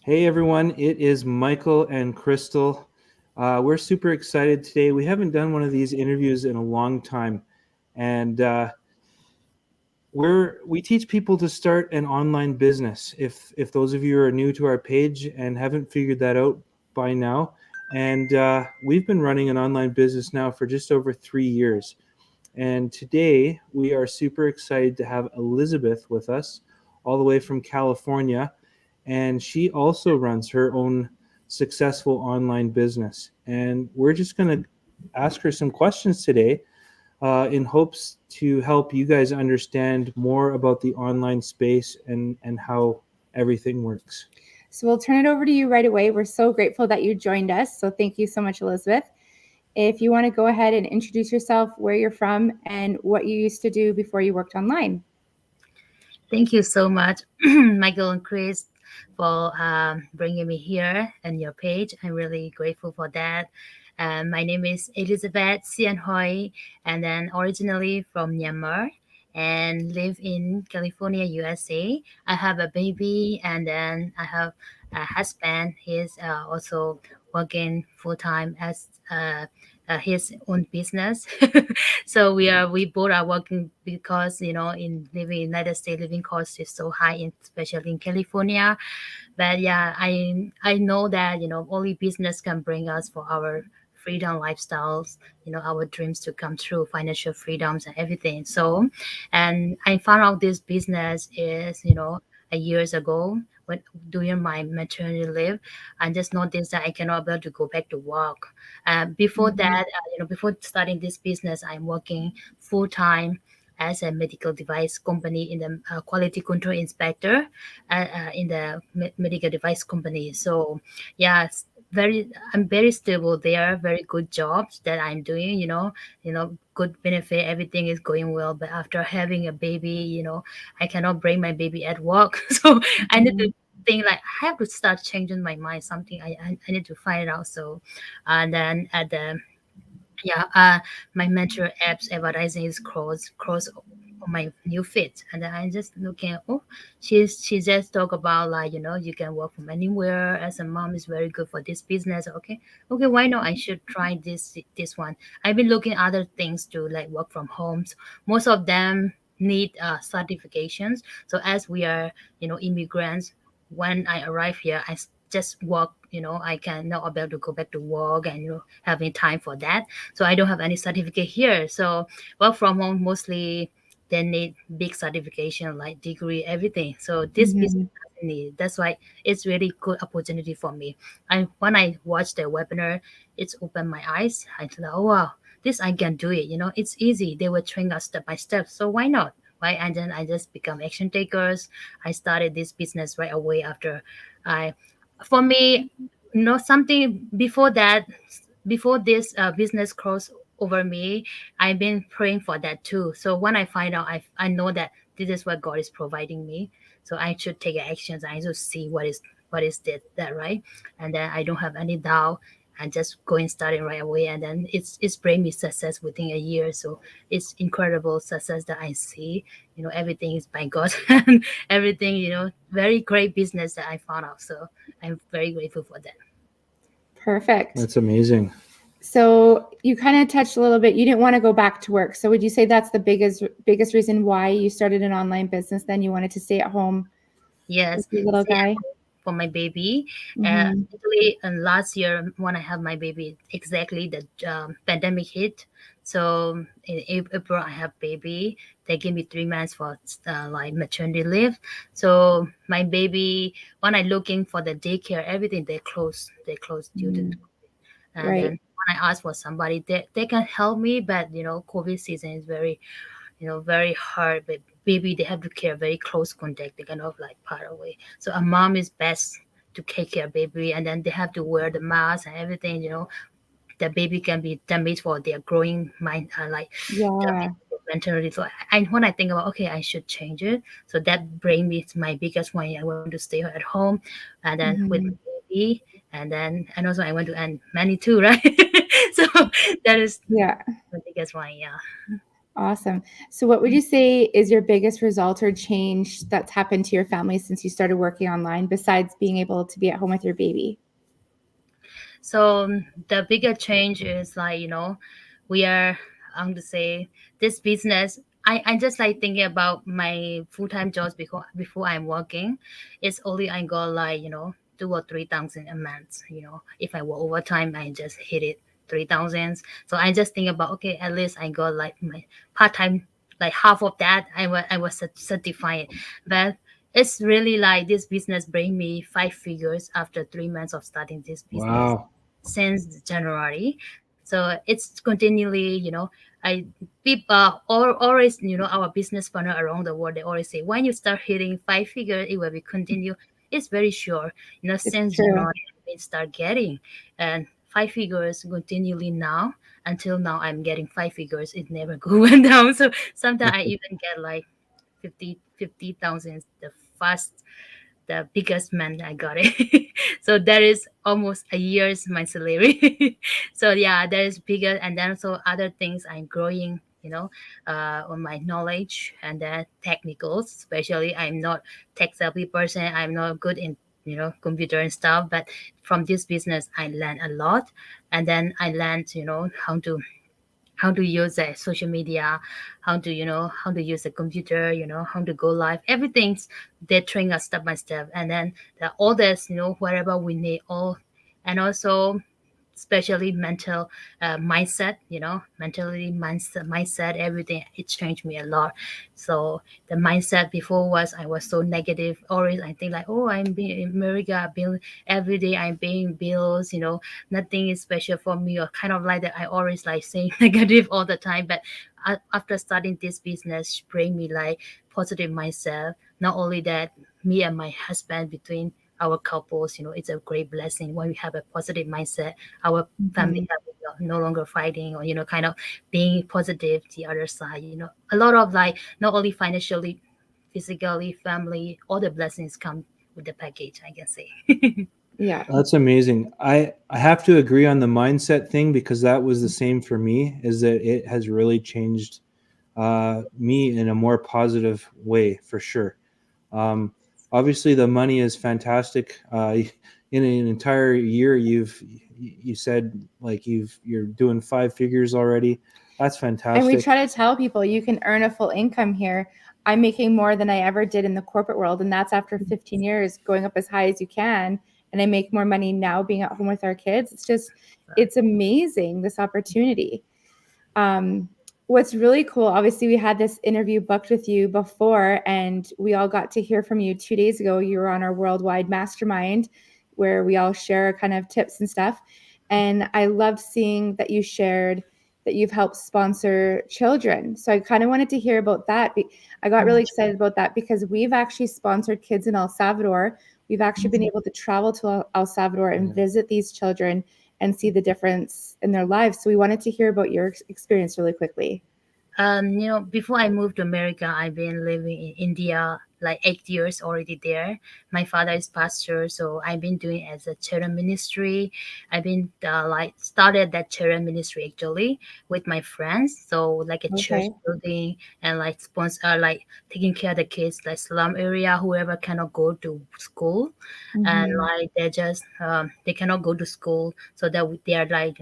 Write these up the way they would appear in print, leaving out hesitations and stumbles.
Hey everyone, it is Michael and Crystal. We're super excited today. We haven't done one of these interviews in a long time, and we teach people to start an online business. If those of you are new to our page and haven't figured that out by now, and we've been running an online business now for just over 3 years. And today we are super excited to have Elizabeth with us, all the way from California. And she also runs her own successful online business. And we're just going to ask her some questions today in hopes to help you guys understand more about the online space and how everything works. So we'll turn it over to you right away. We're so grateful that you joined us. So thank you so much, Elizabeth. If you want to go ahead and introduce yourself, where you're from, and what you used to do before you worked online. Thank you so much, Michael and Chris, for bringing me here and your page. I'm really grateful for that. My name is Elizabeth Sian Hoi, and then originally from Myanmar and live in California, USA. I have a baby, and then I have a husband. He's also working full time as his own business. So we both are working because in living in United States, living cost is so high, especially in California. But yeah, I know that only business can bring us for our freedom lifestyles, our dreams to come true, financial freedoms and everything. So, and I found out this business is a years ago when during my maternity leave. I just noticed that I cannot be able to go back to work. Before that, before starting this business, I'm working full time as a medical device company in the quality control inspector in the medical device company. So yeah, I'm very stable there, very good jobs that I'm doing, good benefit, everything is going well. But after having a baby, I cannot bring my baby at work. So I need to think like I have to start changing my mind, something I need to find out. So and then at the yeah, my mentor apps advertising is cross on my new feed, and then I just looking. Oh, she just talk about like you can work from anywhere. As a mom is very good for this business. Okay, okay, why not? I should try this one. I've been looking other things to like work from homes. Most of them need certifications. So as we are immigrants, when I arrive here, just work. I can not able to go back to work and having time for that, so I don't have any certificate here. So work from home mostly they need big certification like degree, everything. So this business Mm-hmm. doesn't need. That's why it's really good opportunity for me. And when I watched the webinar, it's opened my eyes. I thought, oh wow, this I can do it. It's easy. They will train us step by step. So why not? Right? And then I just become action takers. I started this business right away after I for me something before that, before this business crossed over me, I've been praying for that too. So when I find out, I know that this is what God is providing me, so I should take actions. I should see what is that, right? And then I don't have any doubt and just going starting right away, and then it's bring me success within a year. So it's incredible success that I see. Everything is by God. And everything, very great business that I found out. So I'm very grateful for that. Perfect. That's amazing. So you kind of touched a little bit. You didn't want to go back to work. So would you say that's the biggest reason why you started an online business? Then you wanted to stay at home with Yes, your little stay at guy. home for my baby. Mm-hmm. Actually, last year when I have my baby, exactly the pandemic hit. So in April I have baby. They give me 3 months for like maternity leave. So my baby, when I looking for the daycare, everything they closed. They closed due to, and then Right. when I ask for somebody, they can help me, but COVID season is very very hard. But baby, they have to care very close contact. They cannot like part away. So a mom is best to take care of baby, and then they have to wear the mask and everything. The baby can be damaged for their growing mind, like Yeah. damaged mentally. So when I think about okay, I should change it. So that bring me to my biggest one. I want to stay at home, and then with Mm-hmm. baby, and also I want to earn money too, right? So that is Yeah. the biggest one. Yeah. Awesome. So what would you say is your biggest result or change that's happened to your family since you started working online, besides being able to be at home with your baby? So the bigger change is like, we are, I'm going to say, this business. I just like thinking about my full-time jobs before I'm working. It's only I got like, 2 or 3 thousand a month. If I work overtime, I just hit it 3,000. So I just think about, okay, at least I got like my part-time, like half of that. I was certified, but it's really like this business bring me 5 figures after 3 months of starting this business Wow. since January. So it's continually, I people always, our business partner around the world, they always say when you start hitting 5 figures, it will be continue. It's very sure, It's since true. January we start getting and 5 figures continually now until now I'm getting 5 figures. It never go went down. So sometimes I even get like 50,000 the first the biggest man I got it. So that is almost a year's my salary. So yeah, that is bigger. And then so other things I'm growing, on my knowledge and then technicals. Especially I'm not tech savvy person. I'm not good in computer and stuff. But from this business, I learned a lot, and then I learned how to use the social media, how to use the computer, how to go live. Everything's they train us step by step, and then the others, wherever we need all, and also especially mental mindset, mindset, everything. It changed me a lot. So the mindset before was I was so negative. Always I think like, oh, I'm being in America, bill every day. I'm paying bills. Nothing is special for me, or kind of like that. I always like saying negative all the time. But after starting this business, bring me like positive mindset. Not only that, me and my husband between our couples, it's a great blessing when we have a positive mindset. Our family Mhm. have no longer fighting, or kind of being positive the other side. A lot of like not only financially, physically, family, all the blessings come with the package, I can say. Yeah. That's amazing. I have to agree on the mindset thing because that was the same for me. Is that it has really changed me in a more positive way for sure. Um, Obviously, the money is fantastic. In an entire year, you said like you're doing 5 figures already. That's And we fantastic. try to tell people you can earn a full income here. I'm making more than I ever did in the corporate world. And that's after 15 years going up as high as you can. And I make more money now being at home with our kids. It's amazing, this opportunity. What's really cool, obviously, we had this interview booked with you before, and we all got to hear from you 2 days ago. You were on our worldwide mastermind where we all share kind of tips and stuff. And I loved seeing that you shared that you've helped sponsor children. So I kind of wanted to hear about that. I got really excited about that because we've actually sponsored kids in El Salvador. We've actually been able to travel to El Salvador and visit these children and see the difference in their lives. So we wanted to hear about your experience really quickly. Before I moved to America, I've been living in India like 8 years already there. My father is pastor, so I've been doing as a children ministry. I've been like started that children ministry actually with my friends. So like a church Okay. building and like sponsor, like taking care of the kids, like slum area, whoever cannot go to school, and Mhm. like they cannot go to school, so that they are like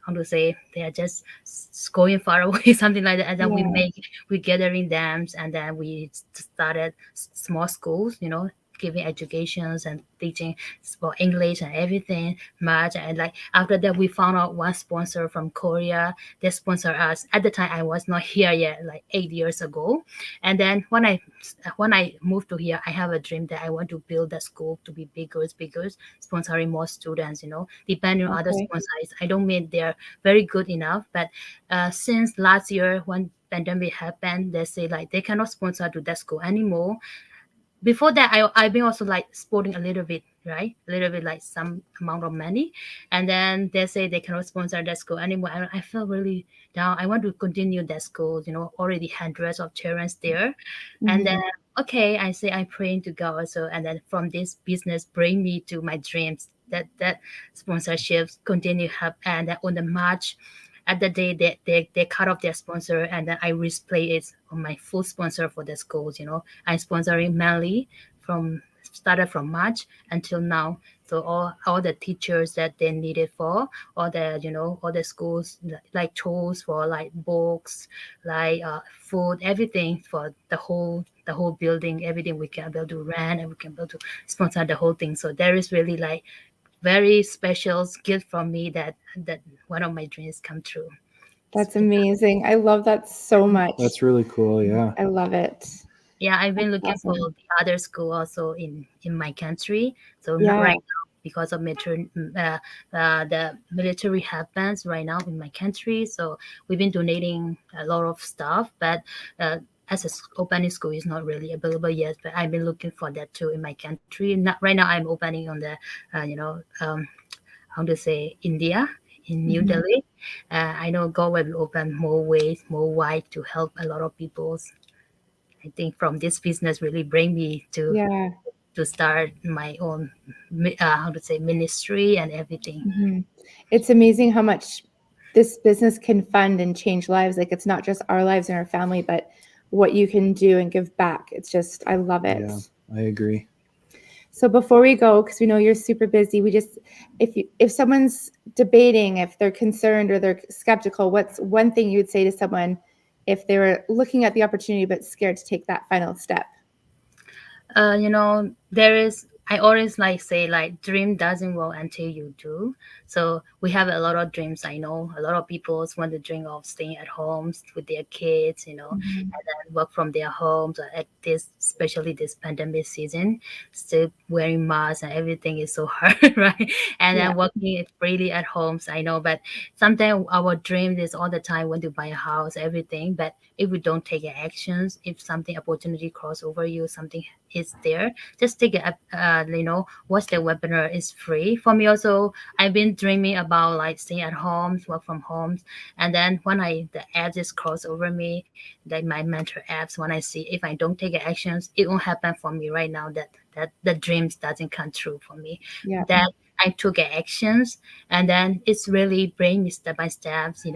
how to say they are just going far away something like that, and then Yeah. we gathering them, and then we started small schools, giving educations and teaching for English and everything much. And like after that we found out one sponsor from Korea. They sponsor us. At the time I was not here yet, like 8 years ago. And then when I moved to here, I have a dream that I want to build the school to be bigger, sponsoring more students, depending on other Okay. sponsors. I don't mean they're very good enough, but since last year when pandemic happened, they say like they cannot sponsor to that school anymore. Before that, I've been also like sporting a little bit, right? A little bit like some amount of money. And then they say they cannot sponsor that school anymore. I feel really down. I want to continue that school, already hundreds of children there. And then Mhm. okay, I say I'm praying to God. So and then from this business bring me to my dreams. That sponsorships continue help. And then on the March at the day they cut off their sponsor, and then I replay it on my full sponsor for the schools. I'm sponsoring mainly started from March until now. So all the teachers that they needed for all the schools, like tools for like books, like food, everything for the whole building, everything we can be able to rent, and we can be able to sponsor the whole thing. So there is really like very special gift from me that one of my dreams come true. That's amazing. I love that so much. That's really cool. Yeah. I love it. Yeah, I've been looking awesome. for the other school also in my country. So Yeah. not right now because of the military happens right now in my country. So we've been donating a lot of stuff, but as opening school is not really available yet. But I've been looking for that too in my country. Not right now. I'm opening on the how to say India in New Mhm. Delhi. I know God will open more ways, more wide to help a lot of people. I think from this business really bring me Yeah. to start my own how to say ministry and everything. Mhm. It's amazing how much this business can fund and change lives. Like it's not just our lives and our family, but what you can do and give back. It's just, I love it. Yeah, I agree. So before we go, because we know you're super busy, if someone's debating, if they're concerned or they're skeptical, what's one thing you would say to someone if they were looking at the opportunity but scared to take that final step? There is, I always like say like dream doesn't work until you do. So we have a lot of dreams. I know a lot of people want to dream of staying at homes with their kids, and then work from their homes at this, especially this pandemic season, still wearing masks and everything is so hard, right? And Yeah. then working freely at homes, I know, but sometimes our dream is all the time want to buy a house, everything. But if we don't take actions, if something opportunity cross over you, something is there, just take it up. Watch the webinar is free for me. Also, I've been dreaming about like staying at home, work from home, and then when the ads just cross over me, like my mentor apps, when I see if I don't take actions, it won't happen for me right now. That the dreams doesn't come true for me. Yeah. That I took actions, and then it's really bring me step by steps.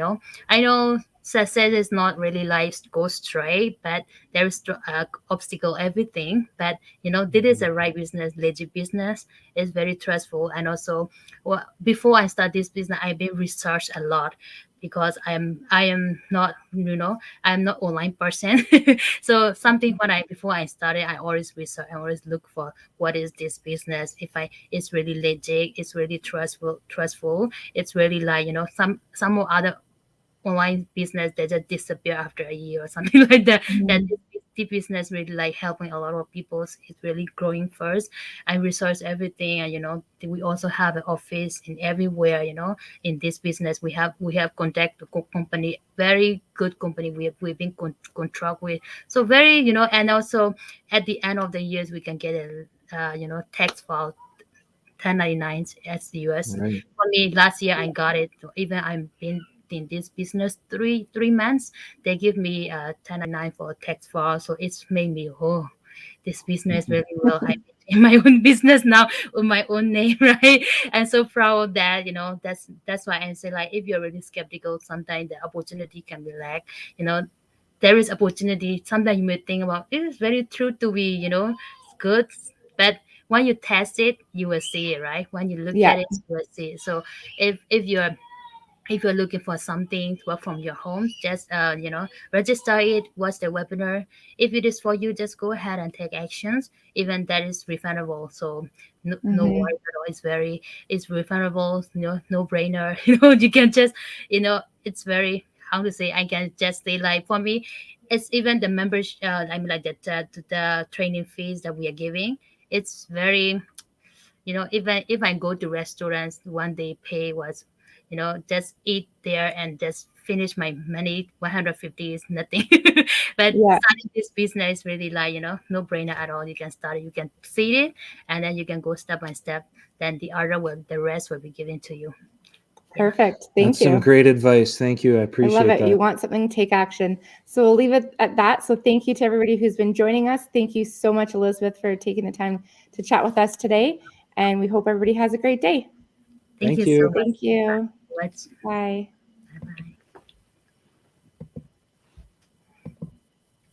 I know success is not really like go straight, but there is obstacle everything. But this is a right business, legit business. It's very trustful, and also, well, before I start this business, I've been researched a lot because I am not I'm not online person. So something before I started, I always research, I always look for what is this business, if it's really legit, it's really trustful, it's really like some other online business that just disappear after a year or something like that. That this business really like helping a lot of people. It's really growing first. I research everything, and we also have an office in everywhere. In this business, we have contact the company, very good company. We've been contract with, so very and also at the end of the years we can get a tax file 1099 as the US. Right. For me, last year I got it. So even I've been in this business three months, they give me 1099 for tax file. So it's made me this business really well. I'm in my own business now with my own name, right? And so proud of that. That's why I say like if you're really skeptical, sometimes the opportunity can be lack. There is opportunity. Sometimes you may think about it is very true to be good, but when you test it, you will see it, right? When you look Yeah. at it, you will see it. So if you're looking for something to work from your home, just register it, watch the webinar. If it is for you, just go ahead and take actions. Even that is refundable, so no worries at all. It's refundable, no brainer. You can just it's very, how to say, I can just say like for me, it's even the membership. I mean like the training fees that we are giving. It's very, even if I go to restaurants, one day pay was, just eat there and just finish my money. 150 is nothing. But Yeah. starting this business is really like, no brainer at all. You can start it, you can see it, and then you can go step by step. Then the rest will be given to you. Perfect. Thank That's you. some great advice. Thank you. I I appreciate love it. that. You want something, take action. So we'll leave it at that. So thank you to everybody who's been joining us. Thank you so much, Elizabeth, for taking the time to chat with us today. And we hope everybody has a great day. Thank Thank you you. so much. Thank you. Much. Bye.